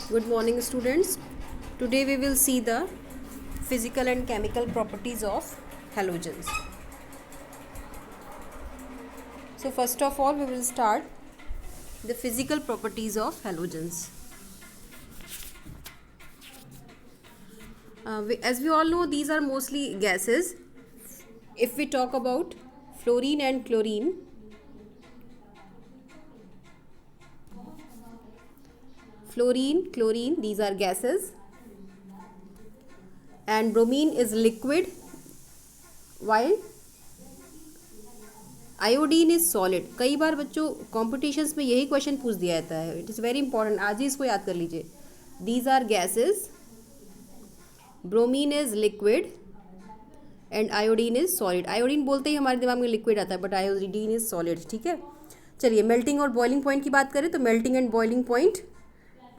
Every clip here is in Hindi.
Good morning, students. Today we will see the physical and chemical properties of halogens. So first of all, we will start the physical properties of halogens. As we all know, these are mostly gases. If we talk about fluorine and chlorine, chlorine, these are gases, and bromine is liquid, while iodine is solid. कई बार बच्चों कॉम्पिटिशन्स में यही क्वेश्चन पूछ दिया जाता है. इट इज़ वेरी इंपॉर्टेंट, आज ही इसको याद कर लीजिए. These are gases, bromine is liquid and iodine is solid. Iodine बोलते ही हमारे दिमाग में लिक्विड आता है, बट आयोडीन इज सॉलिड. ठीक है, चलिए मेल्टिंग और बॉइलिंग पॉइंट की बात करें तो melting and boiling point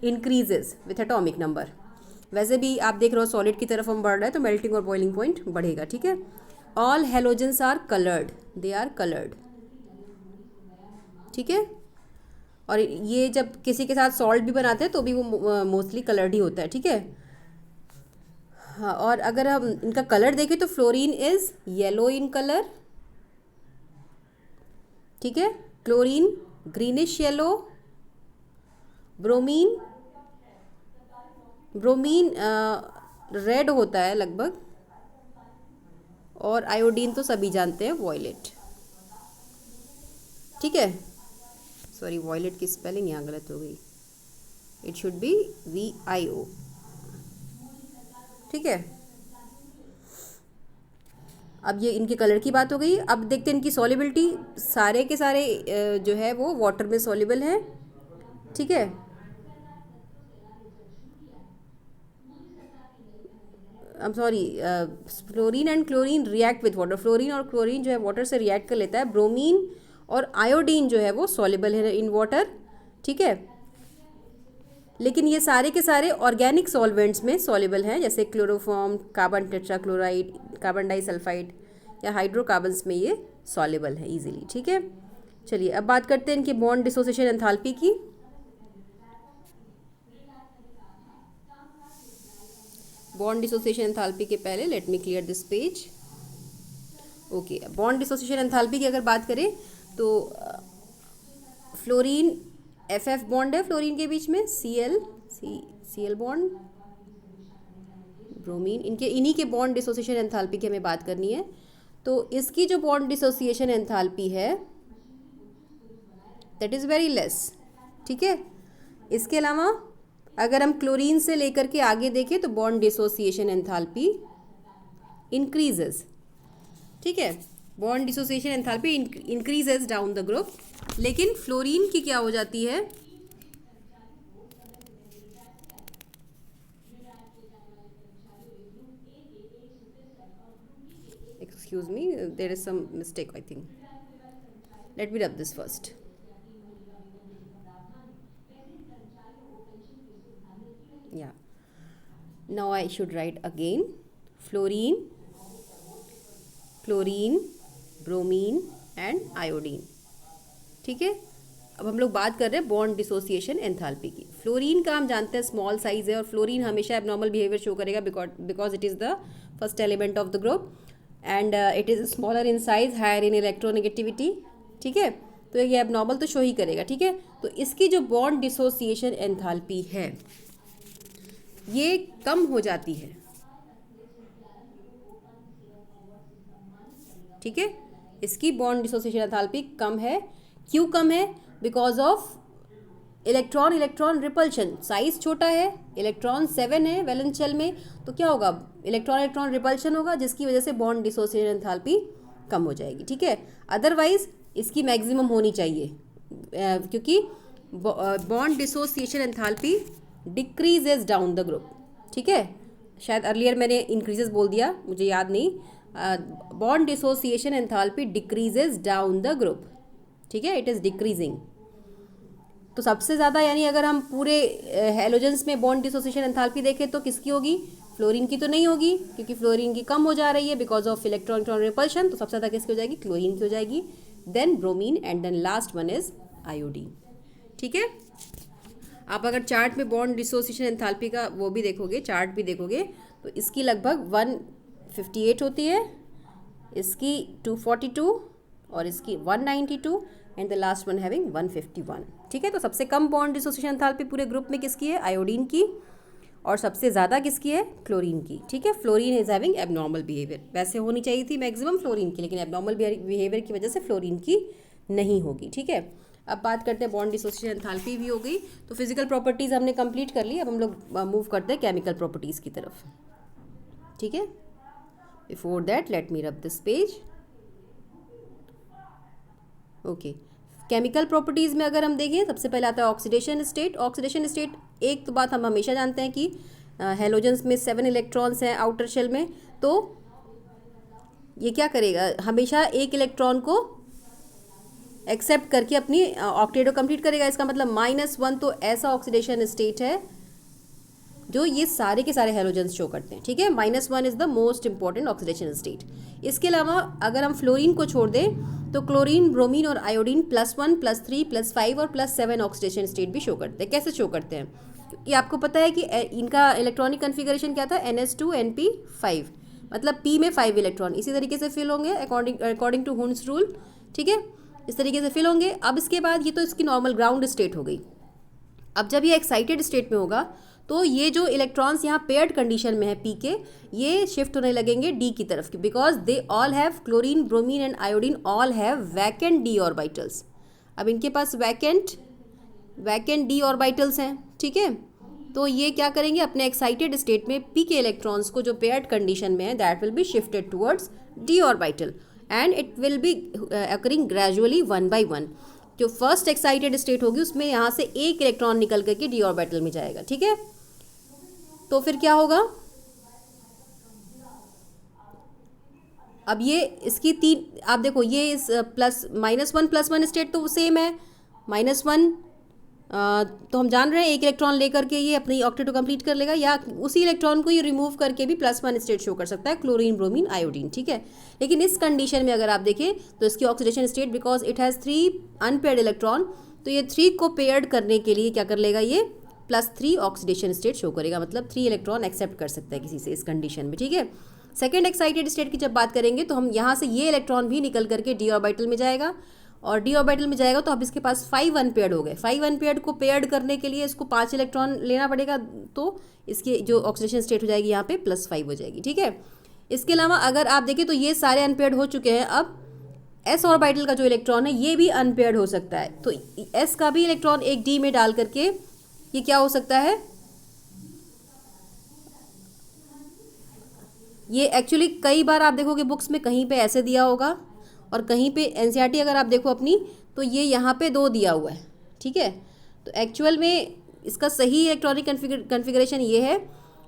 increases with atomic number. वैसे भी आप देख रहे हो सॉलिड की तरफ हम बढ़ रहे हैं तो मेल्टिंग और बॉइलिंग पॉइंट बढ़ेगा. ठीक है, all halogens are coloured, they are coloured. ठीक है, और ये जब किसी के साथ सॉल्ट भी बनाते हैं तो भी वो मोस्टली कलर्ड ही होता है. ठीक है, हाँ, और अगर हम इनका कलर देखें तो fluorine is yellow in colour. ठीक है, chlorine greenish yellow, bromine red होता है लगभग, और आयोडीन तो सभी जानते हैं वॉयलेट. ठीक है, सॉरी वॉयलेट की स्पेलिंग यहाँ गलत हो गई, इट शुड बी VIO. ठीक है, अब ये इनके कलर की बात हो गई. अब देखते हैं इनकी सॉलिबिलिटी. सारे के सारे जो है वो वाटर में सॉलिबल है. ठीक है, I am sorry, fluorine and chlorine react with water. Fluorine और क्लोरीन जो है वाटर से रिएक्ट कर लेता है. ब्रोमीन और आयोडीन जो है वो सॉलिबल है इन वाटर. ठीक है, लेकिन ये सारे के सारे ऑर्गेनिक सॉल्वेंट्स में सॉलिबल हैं, जैसे chloroform, carbon tetrachloride, carbon disulphide या हाइड्रोकार्बन्स में ये सॉलिबल है इजीली. ठीक है, चलिए अब बात करते हैं इनके बॉन्ड डिसोसिएशन एंथैल्पी की. बॉन्ड डिसोसिएशन एंथैल्पी के पहले let me clear this page. Okay, bond dissociation enthalpy की अगर बात करें तो फ्लोरीन FF बॉन्ड है फ्लोरीन के बीच में, Cl बॉन्ड, ब्रोमीन, इन्हीं के बॉन्ड डिसोसिएशन एंथैल्पी की हमें बात करनी है. तो इसकी जो बॉन्ड डिसोसिएशन एंथैल्पी है दैट इज़ वेरी लेस. ठीक है, इसके अलावा अगर हम क्लोरीन से लेकर के आगे देखें तो बॉन्ड डिसोसिएशन एंथैल्पी इंक्रीजेस. ठीक है, bond dissociation enthalpy increases down the group. लेकिन फ्लोरीन की क्या हो जाती है, excuse me, there is some mistake I think. Let me rub this first. Yeah, now I should write again. Fluorine, chlorine, bromine and iodine. ठीक है, अब हम लोग बात कर रहे हैं बॉन्ड डिसोसिएशन एंथैल्पी की. फ्लोरीन का हम जानते हैं स्मॉल साइज है, और फ्लोरीन हमेशा एबनॉर्मल बिहेवियर शो करेगा because it is the first element of the group and it is smaller in size, higher in electronegativity. ठीक है, तो ये एबनॉर्मल तो शो ही करेगा. ठीक है, तो इसकी जो बॉन्ड डिसोसिएशन एंथैल्पी है ये कम हो जाती है. ठीक है, इसकी बॉन्ड डिसोसिएशन एंथैल्पी कम है. क्यों कम है? Because of electron repulsion. Size छोटा है, इलेक्ट्रॉन 7 है वैलेंस शेल में, तो क्या होगा, इलेक्ट्रॉन रिपल्शन होगा, जिसकी वजह से बॉन्ड डिसोसिएशन एंथैल्पी कम हो जाएगी. ठीक है, अदरवाइज इसकी मैक्सिमम होनी चाहिए क्योंकि bond dissociation enthalpy decreases down the group. ठीक है, शायद अर्लियर मैंने इंक्रीजेज बोल दिया, मुझे याद नहीं. Bond dissociation enthalpy decreases down the group. ठीक है, इट इज़ डिक्रीजिंग. तो सबसे ज़्यादा यानी अगर हम पूरे हेलोजेंस में बॉन्ड डिसोसिएशन एंथैल्पी देखें तो किसकी होगी, फ्लोरीन की तो नहीं होगी क्योंकि फ्लोरीन की कम हो जा रही है बिकॉज ऑफ इलेक्ट्रॉन रिपल्शन. तो सबसे ज़्यादा किसकी हो जाएगी, क्लोरीन की हो जाएगी, then bromine, and then last one is iodine. ठीक है, आप अगर चार्ट में बॉन्ड डिसोसिएशन एंथैल्पी का वो भी देखोगे, चार्ट भी देखोगे, तो इसकी लगभग 158 होती है, इसकी 242 और इसकी 192 and the last one having 151। ठीक है, तो सबसे कम बॉन्ड डिसोसिएशन एंथैल्पी पूरे ग्रुप में किसकी है? आयोडीन की। और सबसे ज़्यादा किसकी है? क्लोरीन की। ठीक है, fluorine is having abnormal behaviour. वैसे होनी चाहिए थी मैक्सिमम फ्लोरीन की, लेकिन एबनॉर्मल बिहेवियर की वजह से फ्लोरीन की नहीं होगी। ठीक है, अब बात करते हैं बॉन्ड डिसोसिएशन एंथैल्पी भी हो गई, तो फिजिकल प्रॉपर्टीज़ हमने कंप्लीट कर ली। अब हम लोग मूव करते हैं केमिकल प्रॉपर्टीज़ की तरफ। ठीक है, before that let me rub this page. Okay, chemical properties में अगर हम देखें, सबसे पहले आता है ऑक्सीडेशन स्टेट। ऑक्सीडेशन स्टेट, एक तो बात हम हमेशा जानते हैं कि हेलोजेंस में 7 इलेक्ट्रॉन्स हैं आउटर शेल में, तो ये क्या करेगा? हमेशा एक इलेक्ट्रॉन को एक्सेप्ट करके अपनी ऑक्टेट कंप्लीट करेगा। इसका मतलब -1 तो ऐसा ऑक्सीडेशन स्टेट है जो ये सारे के सारे हेलोजेंस शो करते हैं। ठीक है, -1 is the most important oxidation state. इसके अलावा अगर हम फ्लोरीन को छोड़ दें तो क्लोरीन, ब्रोमीन और आयोडीन +1, +3, +5 और +7 ऑक्सीडेशन स्टेट भी शो करते हैं। कैसे शो करते हैं? क्योंकि आपको पता है कि इनका इलेक्ट्रॉनिक कन्फिगरेशन क्या था? NH2NP5, मतलब P में 5 इलेक्ट्रॉन इसी तरीके से फिल होंगे अकॉर्डिंग टू हुन्स रूल। ठीक है, इस तरीके से फिल होंगे। अब इसके बाद ये तो इसकी नॉर्मल ग्राउंड स्टेट हो गई। अब जब ये एक्साइटेड स्टेट में होगा तो ये जो इलेक्ट्रॉन्स यहाँ पेयर्ड कंडीशन में है पी के, ये शिफ्ट होने लगेंगे डी की तरफ, because they all have chlorine, bromine and iodine all have vacant D orbitals. अब इनके पास वैकेंट डी ऑर्बिटल्स हैं। ठीक है, तो ये क्या करेंगे? अपने एक्साइटेड स्टेट में पी के इलेक्ट्रॉन्स को जो पेयर्ड कंडीशन में है that will be shifted towards D orbital and it will be occurring gradually 1 by 1। जो फर्स्ट एक्साइटेड स्टेट होगी उसमें यहाँ से एक इलेक्ट्रॉन निकल करके डी ऑर्बिटल में जाएगा। ठीक है, तो फिर क्या होगा? अब ये इसकी 3, आप देखो ये इस -1 स्टेट तो सेम है। -1 तो हम जान रहे हैं एक इलेक्ट्रॉन लेकर के ये अपनी ऑक्टेट कंप्लीट कर लेगा, या उसी इलेक्ट्रॉन को ये रिमूव करके भी +1 स्टेट शो कर सकता है, क्लोरीन, ब्रोमीन, आयोडीन। ठीक है, लेकिन इस कंडीशन में अगर आप देखें तो इसकी oxidation state, because it has 3 unpaired electron, तो ये 3 को पेयर्ड करने के लिए क्या कर लेगा? ये +3 ऑक्सीडेशन स्टेट शो करेगा, मतलब 3 इलेक्ट्रॉन एक्सेप्ट कर सकता है किसी से इस कंडीशन में। ठीक है, सेकेंड एक्साइटेड स्टेट की जब बात करेंगे तो हम यहाँ से ये इलेक्ट्रॉन भी निकल करके डी ऑर्बिटल में जाएगा, और डी ऑर्बिटल में जाएगा तो अब इसके पास 5 अनपेयर्ड हो गए। 5 अनपेयर्ड को पेयर्ड करने के लिए इसको 5 इलेक्ट्रॉन लेना पड़ेगा, तो इसकी जो ऑक्सीडेशन स्टेट हो जाएगी यहाँ पे +5 हो जाएगी। ठीक है, इसके अलावा अगर आप देखें तो ये सारे अनपेयर्ड हो चुके हैं। अब एस ऑर्बिटल का जो इलेक्ट्रॉन है ये भी अनपेयर्ड हो सकता है, तो एस का भी इलेक्ट्रॉन एक डी में डाल करके ये क्या हो सकता है? ये एक्चुअली कई बार आप देखोगे बुक्स में कहीं पे ऐसे दिया होगा और कहीं पे एनसीईआरटी अगर आप देखो अपनी तो ये यहाँ पे 2 दिया हुआ है। ठीक है, तो एक्चुअल में इसका सही इलेक्ट्रॉनिक कन्फिगरेशन ये है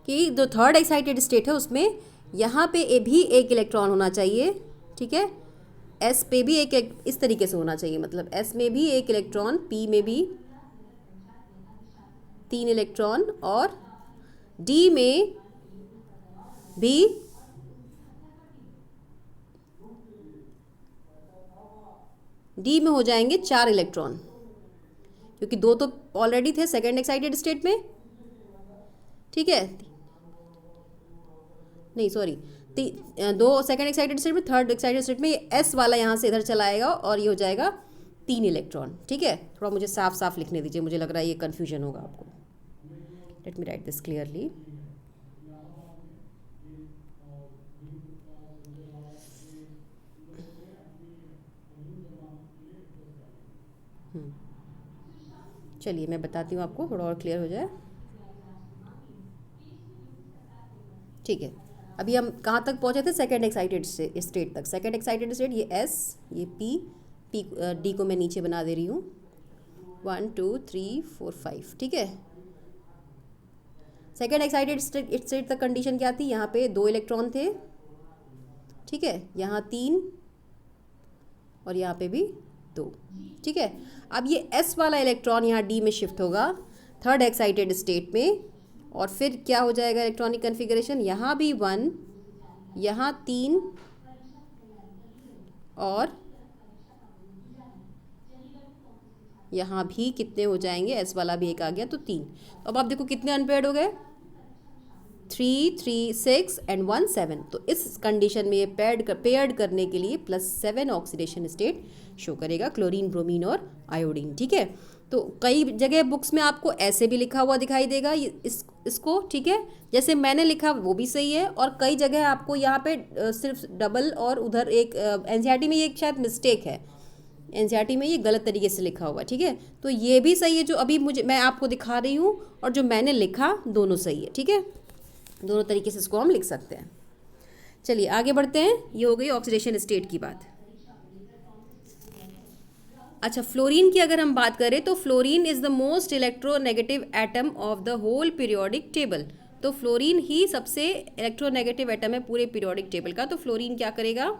कि जो थर्ड एक्साइटेड स्टेट है उसमें यहाँ पे भी एक इलेक्ट्रॉन होना चाहिए। ठीक है, एस पे भी एक इस तरीके से होना चाहिए, मतलब एस में भी एक इलेक्ट्रॉन, पी में भी 3 इलेक्ट्रॉन और डी में भी हो जाएंगे 4 इलेक्ट्रॉन, क्योंकि 2 तो ऑलरेडी थे सेकेंड एक्साइटेड स्टेट में। ठीक है, नहीं सॉरी, 2 सेकेंड एक्साइटेड स्टेट में, थर्ड एक्साइटेड स्टेट में ये एस वाला यहाँ से इधर चला आएगा और ये हो जाएगा 3 इलेक्ट्रॉन। ठीक है, थोड़ा मुझे साफ साफ लिखने दीजिए, मुझे लग रहा है ये कन्फ्यूजन होगा आपको। Let me right this clearly. चलिए मैं बताती हूँ आपको, थोड़ा और क्लियर हो जाए। ठीक है, अभी हम कहाँ तक पहुँचे थे? सेकेंड एक्साइटेड स्टेट तक। सेकेंड एक्साइटेड स्टेट ये एस, ये पी डी को मैं नीचे बना दे रही हूँ, 1 2 3 4 5। ठीक है, सेकेंड एक्साइटेड स्टेट तक कंडीशन क्या थी? यहाँ पे 2 इलेक्ट्रॉन थे। ठीक है, यहाँ 3 और यहाँ पे भी 2। ठीक है, अब ये S वाला इलेक्ट्रॉन यहाँ D में शिफ्ट होगा थर्ड एक्साइटेड स्टेट में, और फिर क्या हो जाएगा इलेक्ट्रॉनिक कन्फिगरेशन? यहाँ भी 1, यहाँ 3 और यहाँ भी कितने हो जाएंगे, एस वाला भी एक आ गया तो 3। तो अब आप देखो कितने अनपेयर्ड हो गए, 3 3 6 एंड 1 7। तो इस कंडीशन में ये पेयर्ड करने के लिए +7 ऑक्सीडेशन स्टेट शो करेगा, क्लोरीन, ब्रोमीन और आयोडीन। ठीक है, तो कई जगह बुक्स में आपको ऐसे भी लिखा हुआ दिखाई देगा इसको, ठीक है, जैसे मैंने लिखा वो भी सही है, और कई जगह आपको यहाँ पे सिर्फ डबल और उधर एक एनसीईआरटी में ये एक शायद मिस्टेक है, एनसीईआरटी में ये गलत तरीके से लिखा हुआ है। ठीक है, तो ये भी सही है जो अभी मैं आपको दिखा रही हूँ, और जो मैंने लिखा दोनों सही है। ठीक है, दोनों तरीके से इसको हम लिख सकते हैं। चलिए आगे बढ़ते हैं, ये हो गई ऑक्सीडेशन स्टेट की बात। अच्छा, फ्लोरीन की अगर हम बात करें तो fluorine is the most electronegative atom of the whole periodic table. तो फ्लोरीन ही सबसे इलेक्ट्रोनेगेटिव एटम है पूरे पीरियोडिक टेबल का। तो फ्लोरीन क्या करेगा,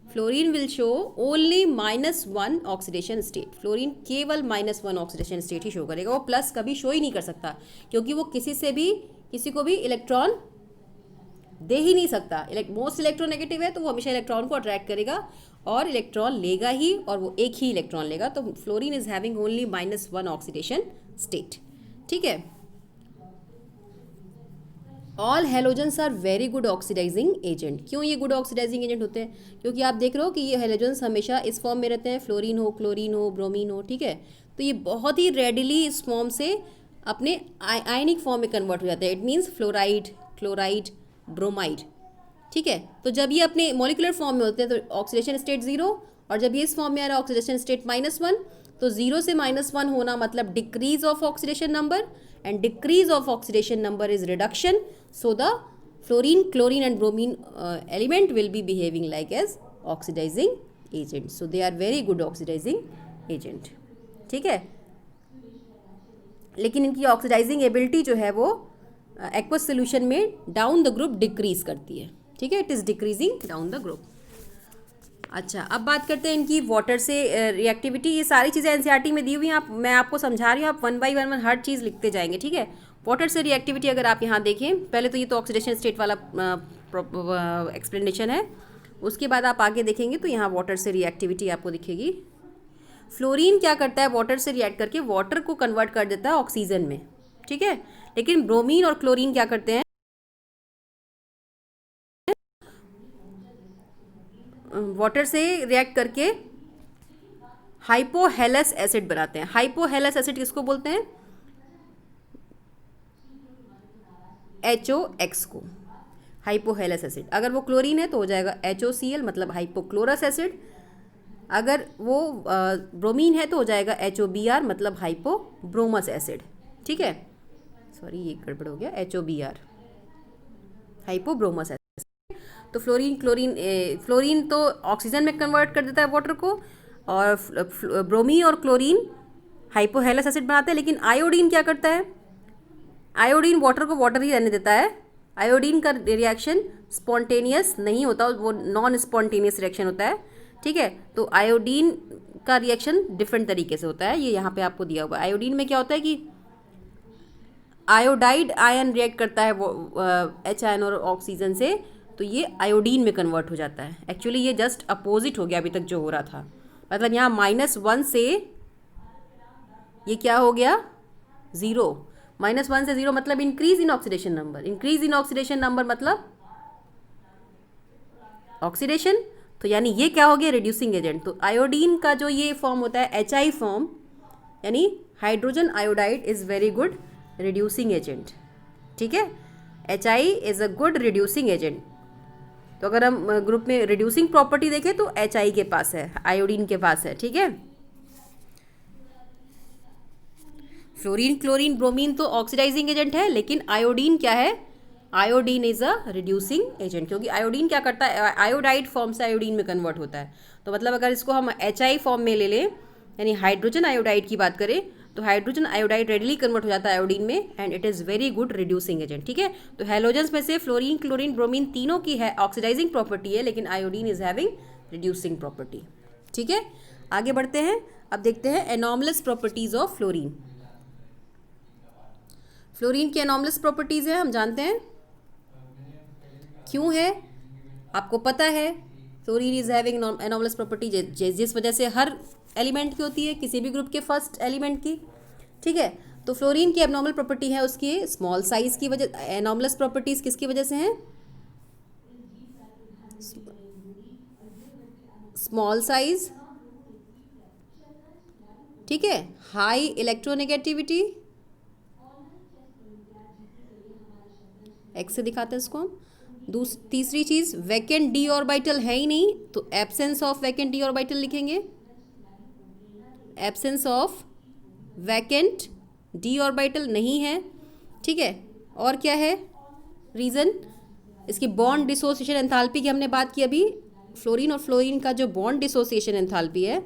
fluorine will show only -1 oxidation state. Fluorine केवल -1 ऑक्सीडेशन स्टेट ही शो करेगा, वो प्लस कभी शो ही नहीं कर सकता, क्योंकि वो किसी को भी इलेक्ट्रॉन दे ही नहीं सकता। मोस्ट इलेक्ट्रोनेगेटिव है तो वो हमेशा इलेक्ट्रॉन को अट्रैक्ट करेगा और इलेक्ट्रॉन लेगा ही, और वो एक ही इलेक्ट्रॉन लेगा। तो fluorine is having only -1 oxidation state. ठीक है, all halogens are very good oxidising agent. क्यों ये गुड ऑक्सीडाइजिंग एजेंट होते हैं, क्योंकि आप देख रहे हो कि ये हेलोजन्स हमेशा इस फॉर्म में रहते हैं, फ्लोरीन हो, क्लोरीन हो, ब्रोमीन हो। ठीक है, तो ये बहुत ही रेडिली इस फॉर्म से अपने आयनिक फॉर्म में कन्वर्ट हो जाते हैं। It means fluoride, chloride, bromide. ठीक है, तो जब ये अपने मॉलिकुलर फॉर्म में होते हैं तो ऑक्सीडेशन स्टेट 0, और जब ये इस फॉर्म में आ रहा है ऑक्सीडेशन स्टेट -1, तो 0 से -1 होना मतलब decrease of oxidation number, and decrease of oxidation number is reduction. So the fluorine, chlorine and bromine element will be behaving like as oxidizing agent. So they are very good oxidizing agent. ठीक है, लेकिन इनकी ऑक्सीडाइजिंग एबिलिटी जो है वो एक्वस सोल्यूशन में डाउन द ग्रुप डिक्रीज करती है। ठीक है, it is decreasing down the group. अच्छा, अब बात करते हैं इनकी वाटर से रिएक्टिविटी। ये सारी चीज़ें एनसीईआरटी में दी हुई हैं, मैं आपको समझा रही हूँ, आप 1 बाई 1 हर चीज़ लिखते जाएंगे। ठीक है, वाटर से रिएक्टिविटी अगर आप यहाँ देखें, पहले तो ये तो ऑक्सीडेशन स्टेट वाला एक्सप्लेनेशन है, उसके बाद आप आगे देखेंगे तो यहाँ वाटर से रिएक्टिविटी आपको दिखेगी। फ्लोरीन क्या करता है, वाटर से रिएक्ट करके वाटर को कन्वर्ट कर देता है ऑक्सीजन में। ठीक है, लेकिन ब्रोमीन और क्लोरीन क्या करते हैं, वाटर से रिएक्ट करके हाइपोहेलस एसिड बनाते हैं। हाइपोहेलस एसिड किसको बोलते हैं, HOX को हाइपोहेलस एसिड। अगर वो क्लोरीन है तो हो जाएगा HOCl मतलब हाइपोक्लोरस एसिड। अगर वो ब्रोमीन है तो हो जाएगा HOBr मतलब हाइपोब्रोमस एसिड। ठीक है, सॉरी ये गड़बड़ हो गया, HOBr हाइपोब्रोमस एसिड। तो फ्लोरीन तो ऑक्सीजन में कन्वर्ट कर देता है वाटर को, और ब्रोमीन और क्लोरीन हाइपोहेलस एसिड बनाते हैं। लेकिन आयोडीन क्या करता है, आयोडीन वाटर को वाटर ही रहने देता है। आयोडीन का रिएक्शन स्पॉन्टेनियस नहीं होता, वो नॉन स्पॉन्टेनियस रिएक्शन होता है। ठीक है, तो आयोडीन का रिएक्शन डिफरेंट तरीके से होता है, ये यहाँ पे आपको दिया हुआ है। आयोडीन में क्या होता है कि आयोडाइड आयन रिएक्ट करता है H आयन और ऑक्सीजन से, तो ये आयोडीन में कन्वर्ट हो जाता है। एक्चुअली ये जस्ट अपोजिट हो गया अभी तक जो हो रहा था, मतलब यहाँ -1 से ये क्या हो गया 0, -1 से 0 मतलब increase in oxidation number. Increase in oxidation number मतलब ऑक्सीडेशन, तो यानी ये क्या हो गया, रिड्यूसिंग एजेंट। तो आयोडीन का जो ये फॉर्म होता है HI फॉर्म, यानी hydrogen iodide is very good reducing agent. ठीक है, HI is a good reducing agent. तो अगर हम ग्रुप में रिड्यूसिंग प्रॉपर्टी देखें तो HI के पास है, आयोडीन के पास है। ठीक है, फ्लोरीन, क्लोरीन, ब्रोमीन तो ऑक्सीडाइजिंग एजेंट है, लेकिन आयोडीन क्या है, iodine is a reducing agent, क्योंकि आयोडीन क्या करता है, आयोडाइड फॉर्म से आयोडीन में कन्वर्ट होता है। तो मतलब अगर इसको हम HI फॉर्म में ले लें, यानी हाइड्रोजन आयोडाइड की बात करें, तो हाइड्रोजन आयोडाइड रेडली कन्वर्ट हो जाता है आयोडीन में, and it is very good reducing agent. ठीक है, तो हेलोजन्स में से फ्लोरीन, क्लोरीन, ब्रोमीन तीनों की है ऑक्सीडाइजिंग प्रॉपर्टी है, लेकिन iodine is having reducing property. ठीक है, आगे बढ़ते हैं, अब देखते हैं anomalous properties of fluorine. Fluorine की एनॉमलस प्रॉपर्टीज़ है, हम जानते हैं क्यों है, आपको पता है। Fluorine is having anomalous property, जिस वजह से हर एलिमेंट की होती है, किसी भी ग्रुप के फर्स्ट एलिमेंट की, ठीक है। तो फ्लोरीन की एबनॉर्मल प्रॉपर्टी है उसकी स्मॉल साइज की वजह, एनोमलस प्रॉपर्टीज किसकी वजह से हैं, स्मॉल साइज, ठीक है, हाई इलेक्ट्रोनेगेटिविटी, एक्स से दिखाते हैं इसको हम। तीसरी चीज़ वैकेंट डी ऑर्बिटल है ही नहीं, तो absence of vacant d orbital लिखेंगे, absence of vacant d orbital नहीं है, ठीक है। और क्या है रीज़न, इसकी बॉन्ड डिसोसिएशन एंथैल्पी की हमने बात की अभी, फ्लोरीन और फ्लोरीन का जो बॉन्ड डिसोसिएशन एंथैल्पी है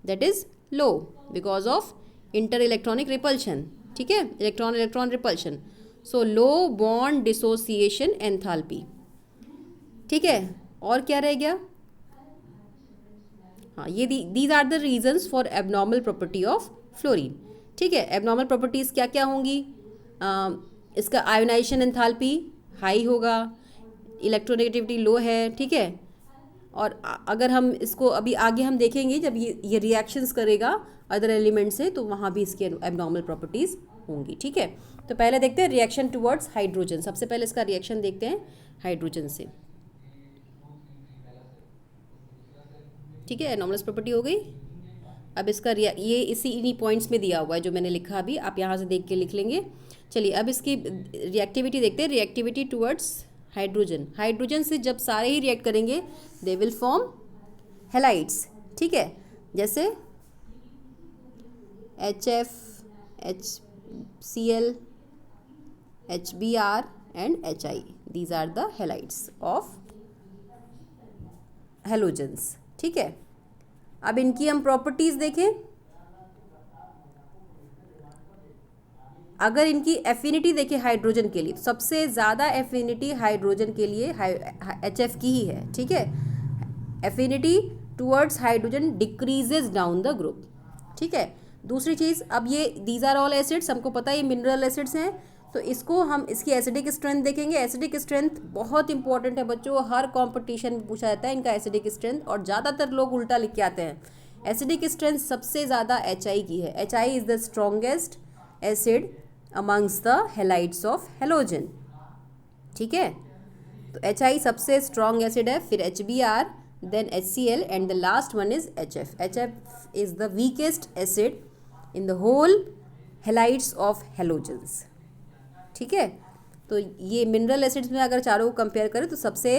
that is low because of inter electronic repulsion, ठीक है, electron electron repulsion, so low bond dissociation enthalpy, ठीक है। और क्या रह गया, हाँ ये these are the reasons for abnormal property of fluorine, ठीक है। एबनॉर्मल प्रॉपर्टीज़ क्या क्या होंगी, इसका आयोनाइजेशन एंथैल्पी हाई होगा, इलेक्ट्रोनेगेटिविटी लो है, ठीक है। और अगर हम इसको अभी आगे हम देखेंगे जब ये रिएक्शंस करेगा अदर एलिमेंट से, तो वहाँ भी इसकी एबनॉर्मल प्रॉपर्टीज़ होंगी, ठीक है। तो पहले देखते हैं रिएक्शन टुवर्ड्स हाइड्रोजन, सबसे पहले इसका रिएक्शन देखते हैं हाइड्रोजन से, ठीक है। एनॉमलस प्रॉपर्टी हो गई। अब इसका ये इन्हीं पॉइंट्स में दिया हुआ है जो मैंने लिखा अभी, आप यहाँ से देख के लिख लेंगे। चलिए अब इसकी रिएक्टिविटी देखते हैं, रिएक्टिविटी टुवर्ड्स हाइड्रोजन, हाइड्रोजन से जब सारे ही रिएक्ट करेंगे दे विल फॉर्म हेलाइड्स, ठीक है, जैसे HF, HCl, HBr and HI, these are the halides of halogens, ठीक है। अब इनकी हम प्रॉपर्टीज देखें, अगर इनकी एफिनिटी देखें हाइड्रोजन के लिए, तो सबसे ज़्यादा एफिनिटी हाइड्रोजन के लिए HF की ही है, ठीक है। Affinity towards hydrogen decreases down the group, ठीक है। दूसरी चीज़, अब ये दीज आर ऑल एसिड्स, हमको पता है ये मिनरल एसिड्स हैं, तो इसको हम इसकी एसिडिक स्ट्रेंथ देखेंगे। एसिडिक स्ट्रेंथ बहुत इंपॉर्टेंट है बच्चों, हर कंपटीशन में पूछा जाता है इनका एसिडिक स्ट्रेंथ, और ज़्यादातर लोग उल्टा लिख के आते हैं। एसिडिक स्ट्रेंथ सबसे ज़्यादा HI की है, HI is the strongest acid amongst the halides of halogen, ठीक है। तो HI सबसे स्ट्रॉन्ग एसिड है, फिर HBr, then HCl and the last one is HF। HF is the weakest acid in the whole halides of halogens, ठीक है। तो ये मिनरल एसिड्स में अगर चारों को कंपेयर करें तो सबसे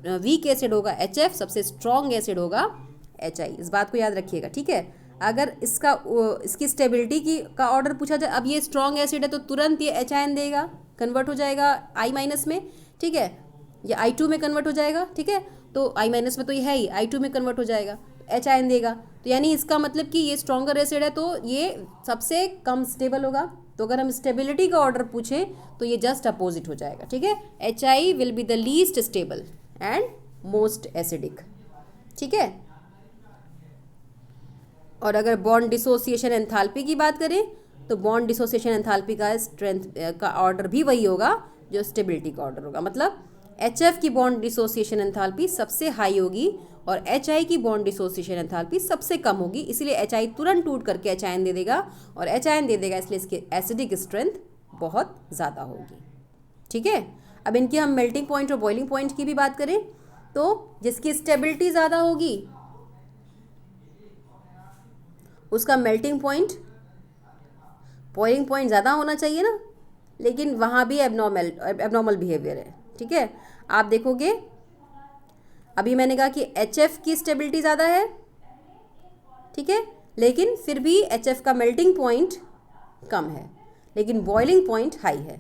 वीक एसिड होगा HF, सबसे स्ट्रॉन्ग एसिड होगा HI, इस बात को याद रखिएगा, ठीक है। अगर इसकी स्टेबिलिटी का ऑर्डर पूछा जाए, अब ये स्ट्रॉन्ग एसिड है तो तुरंत ये H देगा, कन्वर्ट हो जाएगा I- में, ठीक है, ये I2 में कन्वर्ट हो जाएगा, ठीक है। तो I- में तो ये है ही, I2 में कन्वर्ट हो जाएगा, H देगा, तो यानी इसका मतलब कि ये स्ट्रॉन्गर एसिड है तो ये सबसे कम स्टेबल होगा। तो अगर हम स्टेबिलिटी का ऑर्डर पूछें तो ये जस्ट अपोजिट हो जाएगा, ठीक है। HI will be the least stable and most acidic, ठीक है। और अगर बॉन्ड डिसोसिएशन एंथैल्पी की बात करें तो बॉन्ड डिसोसिएशन एंथैल्पी का स्ट्रेंथ का ऑर्डर भी वही होगा जो स्टेबिलिटी का ऑर्डर होगा, मतलब HF की बॉन्ड डिसोसिएशन एंथैल्पी सबसे हाई होगी और HI की बॉन्ड डिसोसिएशन एंथैल्पी सबसे कम होगी, इसलिए HI तुरंत टूट करके H दे देगा, और H दे देगा इसलिए इसकी एसिडिक स्ट्रेंथ बहुत ज़्यादा होगी, ठीक है। अब इनकी हम मेल्टिंग पॉइंट और बॉइलिंग पॉइंट की भी बात करें तो जिसकी स्टेबिलिटी ज़्यादा होगी उसका मेल्टिंग पॉइंट बॉइलिंग पॉइंट ज़्यादा होना चाहिए ना, लेकिन वहाँ भी एबनॉर्मल बिहेवियर है, ठीक है। आप देखोगे अभी मैंने कहा कि HF की स्टेबिलिटी ज़्यादा है, ठीक है, लेकिन फिर भी HF का मेल्टिंग पॉइंट कम है लेकिन बॉइलिंग पॉइंट हाई है,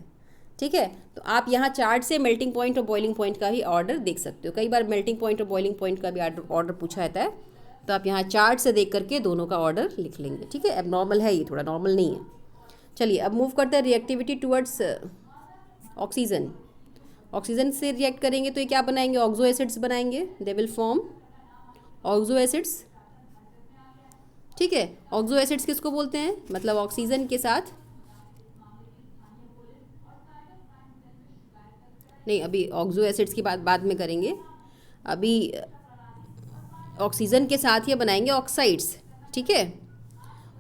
ठीक है। तो आप यहाँ चार्ट से मेल्टिंग पॉइंट और बॉइलिंग पॉइंट का भी ऑर्डर देख सकते हो, कई बार मेल्टिंग पॉइंट और बॉइलिंग पॉइंट का भी ऑर्डर पूछा जाता है, तो आप यहाँ चार्ट से देख करके दोनों का ऑर्डर लिख लेंगे, ठीक है। एबनॉर्मल है ये, थोड़ा नॉर्मल नहीं है। चलिए अब मूव करते हैं रिएक्टिविटी टुवर्ड्स ऑक्सीजन। ऑक्सीजन से रिएक्ट करेंगे तो ये क्या बनाएंगे, ऑक्सो एसिड्स बनाएंगे, they will form oxo acids, ठीक है। ऑक्सो एसिड्स किसको बोलते हैं, मतलब ऑक्सीजन के साथ नहीं, अभी ऑक्सो एसिड्स की बात बाद में करेंगे, अभी ऑक्सीजन के साथ ये बनाएंगे ऑक्साइड्स, ठीक है।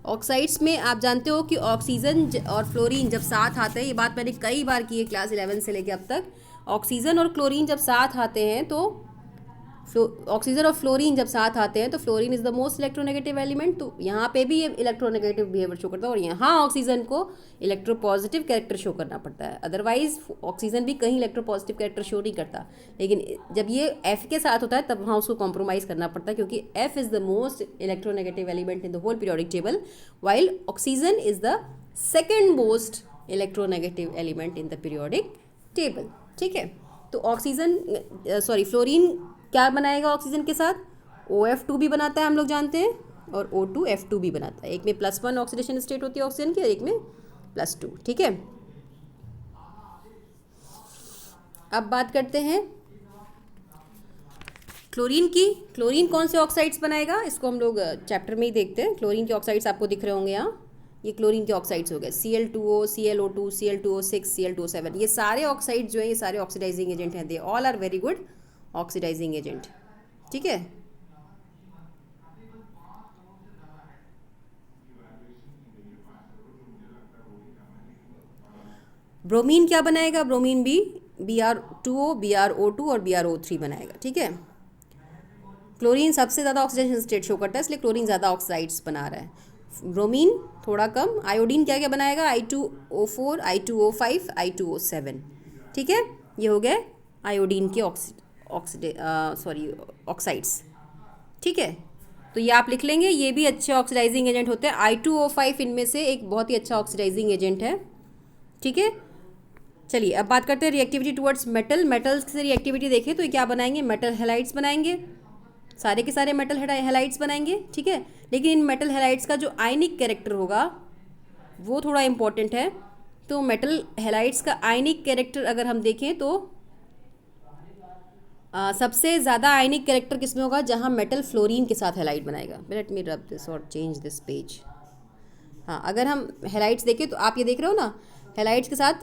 ऑक्साइड्स में आप जानते हो कि ऑक्सीजन और फ्लोरीन जब साथ आते हैं, ये बात मैंने कई बार की है क्लास 11 से लेकर अब तक, ऑक्सीजन और क्लोरीन जब साथ आते हैं तो ऑक्सीजन और फ्लोरीन जब साथ आते हैं तो fluorine is the most electronegative element, तो यहाँ पे भी ये इलेक्ट्रोनेगेटिव बिहेवियर शो करता है, और यहाँ ऑक्सीजन को इलेक्ट्रोपॉजिटिव कैरेक्टर शो करना पड़ता है। अदरवाइज ऑक्सीजन भी कहीं इलेक्ट्रोपॉजिटिव कैरेक्टर शो नहीं करता, लेकिन जब ये एफ के साथ होता है तब वहाँ उसको कॉम्प्रोमाइज़ करना पड़ता है, क्योंकि F is the most electronegative element in the whole periodic table, while oxygen is the second most electronegative element in the periodic table, ठीक है। तो ऑक्सीजन फ्लोरीन क्या बनाएगा ऑक्सीजन के साथ, OF2 भी बनाता है, हम लोग जानते हैं, और O2F2 भी बनाता है। एक में +1 ऑक्सीडेशन स्टेट होती है ऑक्सीजन की और एक में +2, ठीक है। अब बात करते हैं क्लोरीन की। क्लोरीन कौन से ऑक्साइड्स बनाएगा, इसको हम लोग चैप्टर में ही देखते हैं। क्लोरीन के ऑक्साइड्स आपको दिख रहे होंगे यहाँ, ये क्लोरीन के ऑक्साइड्स हो गए, Cl2O, ClO2, Cl2O6, Cl2O7, ये सारे ऑक्साइड्स जो है ये सारे ऑक्सीडाइजिंग एजेंट हैं, they all are very good oxidising agent, ठीक है। ब्रोमीन क्या बनाएगा, ब्रोमीन भी Br2O, BrO2 और BrO3 बनाएगा, ठीक है। क्लोरीन सबसे ज़्यादा ऑक्सीडेशन स्टेट शो करता है, इसलिए क्लोरीन ज़्यादा ऑक्साइड्स बना रहा है। ब्रोमीन थोड़ा कम। आयोडीन क्या क्या बनाएगा, I2O4, I2O5, I2O7, ठीक है। ये हो गए आयोडीन के ऑक्साइड्स, ठीक है। तो ये आप लिख लेंगे, ये भी अच्छे ऑक्सीडाइजिंग एजेंट होते हैं। I2O5 इनमें से एक बहुत ही अच्छा ऑक्सीडाइजिंग एजेंट है, ठीक है। चलिए अब बात करते हैं रिएक्टिविटी टुवर्ड्स मेटल। मेटल्स से रिएक्टिविटी देखें तो ये क्या बनाएंगे, मेटल हैलाइड्स बनाएंगे, सारे के सारे मेटल हैलाइड्स बनाएंगे, ठीक है। लेकिन इन मेटल हैलाइड्स का जो आयनिक कैरेक्टर होगा वो थोड़ा इंपॉर्टेंट है। तो मेटल हैलाइड्स का आयनिक कैरेक्टर अगर हम देखें तो सबसे ज़्यादा आयनिक कैरेक्टर किसमें होगा, जहाँ मेटल फ्लोरीन के साथ हैलाइड बनाएगा। लेट मी रब दिस और चेंज दिस पेज। हाँ, अगर हम हैलाइड्स देखें तो आप ये देख रहे हो ना, हैलाइड्स के साथ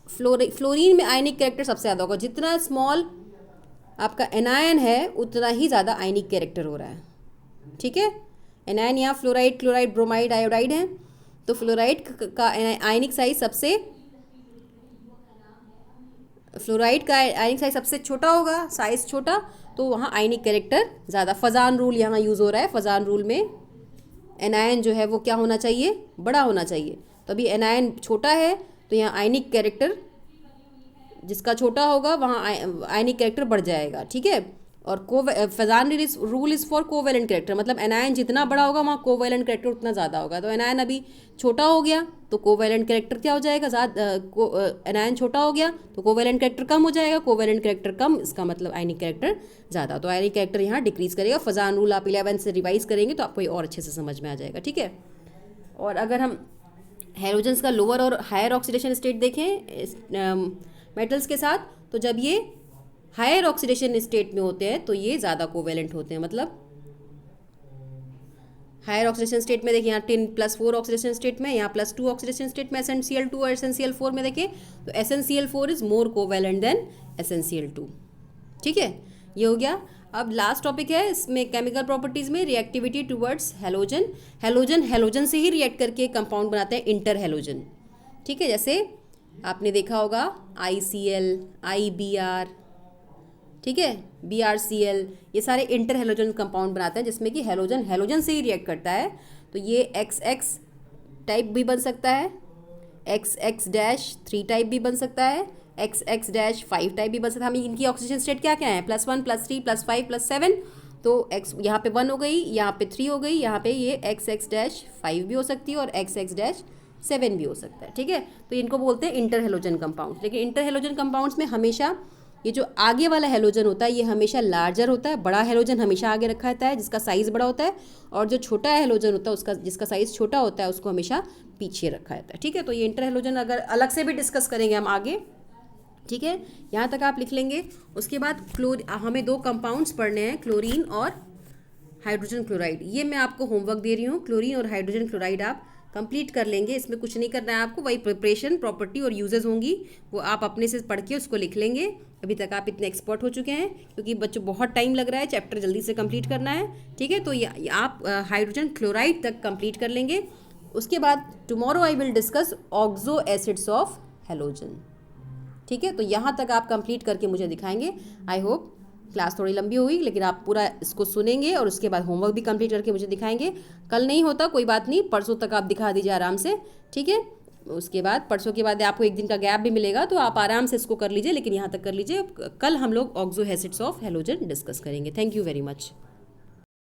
फ्लोरीन में आयनिक कैरेक्टर सबसे ज़्यादा होगा। जितना स्मॉल आपका एनायन है उतना ही ज़्यादा आयनिक कैरेक्टर हो रहा है, ठीक है। एनायन यहाँ फ्लोराइड, क्लोराइड, ब्रोमाइड, आयोडाइड है, तो फ्लोराइड का आयनिक साइज सबसे छोटा होगा, साइज छोटा, तो वहाँ आयनिक कैरेक्टर ज़्यादा। फजान रूल यहाँ यूज़ हो रहा है। फजान रूल में एनायन जो है वो क्या होना चाहिए, बड़ा होना चाहिए। तो अभी एनायन छोटा है तो यहाँ आयनिक कैरेक्टर जिसका छोटा होगा वहाँ आयनिक कैरेक्टर बढ़ जाएगा, ठीक है। और Fajans rule is for covalent character, मतलब एनायन जितना बड़ा होगा वहाँ कोवेलेंट कैरेक्टर उतना ज़्यादा होगा। तो एनायन अभी छोटा हो गया तो कोवेलेंट कैरेक्टर क्या हो जाएगा, एनायन छोटा हो गया तो कोवेलेंट कैरेक्टर कम हो जाएगा, कोवेलेंट कैरेक्टर कम, इसका मतलब आयनिक कैरेक्टर ज़्यादा। तो आयनिक कैरेक्टर यहाँ डिक्रीज़ करेगा। फजान रूल आप 11 से रिवाइज करेंगे तो आपको ये और अच्छे से समझ में आ जाएगा, ठीक है। और अगर हम हैलोजेंस का लोअर और हायर ऑक्सीडेशन स्टेट देखें मेटल्स के साथ, तो जब ये हायर ऑक्सीडेशन स्टेट में होते हैं तो ये ज़्यादा कोवेलेंट होते हैं। मतलब हायर ऑक्सीडेशन स्टेट में देखिए यहाँ 10+4 ऑक्सीडेशन स्टेट में, यहाँ +2 ऑक्सीडेशन स्टेट में SnCl2 और SnCl4 में देखें तो SnCl4 is more covalent then SnCl2, ठीक है। ये हो गया। अब लास्ट टॉपिक है इसमें केमिकल प्रॉपर्टीज़ में रिएक्टिविटी टुवर्ड्स हैलोजन। हैलोजन से ही रिएक्ट करके कंपाउंड बनाते हैं इंटर हैलोजन, ठीक है। जैसे आपने देखा होगा ICl, IBr, ठीक है, BrCl, ये सारे इंटर हैलोजन कंपाउंड बनाते हैं जिसमें कि हैलोजन से ही रिएक्ट करता है। तो ये XX टाइप भी बन सकता है, XX-3 टाइप भी बन सकता है, XX-5 टाइप भी बन सकता है। हम इनकी ऑक्सीजन स्टेट क्या क्या है, +1, +3, +5, +7। तो X यहाँ पे 1 हो गई, यहाँ पे 3 हो गई, यहाँ पे ये XX-5 भी हो सकती है और XX-7 भी हो सकता है, ठीक है। तो इनको बोलते हैं इंटर हैलोजन कंपाउंड्स। लेकिन इंटर हैलोजन कंपाउंड्स में हमेशा ये जो आगे वाला हैलोजन होता है ये हमेशा लार्जर होता है, बड़ा हैलोजन हमेशा आगे रखा रहता है जिसका साइज़ बड़ा होता है, और जो छोटा हैलोजन होता है उसका जिसका साइज़ छोटा होता है उसको हमेशा पीछे रखा रहता है, ठीक है। तो ये इंटर हैलोजन अगर अलग से भी डिस्कस करेंगे हम आगे, ठीक है। यहाँ तक आप लिख लेंगे। उसके बाद हमें 2 कंपाउंड्स पढ़ने हैं, क्लोरीन और हाइड्रोजन क्लोराइड। ये मैं आपको होमवर्क दे रही हूँ। क्लोरीन और हाइड्रोजन क्लोराइड आप कंप्लीट कर लेंगे। इसमें कुछ नहीं करना है आपको, वही प्रिपरेशन, प्रॉपर्टी और यूजेस होंगी, वो आप अपने से पढ़ के उसको लिख लेंगे। अभी तक आप इतने एक्सपर्ट हो चुके हैं, क्योंकि बच्चों बहुत टाइम लग रहा है, चैप्टर जल्दी से कंप्लीट करना है, ठीक है। तो आप हाइड्रोजन क्लोराइड तक कंप्लीट कर लेंगे। उसके बाद tomorrow I will discuss oxo acids of halogen, ठीक है। तो यहाँ तक आप कंप्लीट करके मुझे दिखाएंगे। आई होप क्लास थोड़ी लंबी हुई, लेकिन आप पूरा इसको सुनेंगे और उसके बाद होमवर्क भी कंप्लीट करके मुझे दिखाएंगे। कल नहीं होता कोई बात नहीं, परसों तक आप दिखा दीजिए आराम से, ठीक है। उसके बाद परसों के बाद आपको एक दिन का गैप भी मिलेगा, तो आप आराम से इसको कर लीजिए, लेकिन यहाँ तक कर लीजिए। कल हम लोग oxo acids of halogen discuss करेंगे। Thank you very much.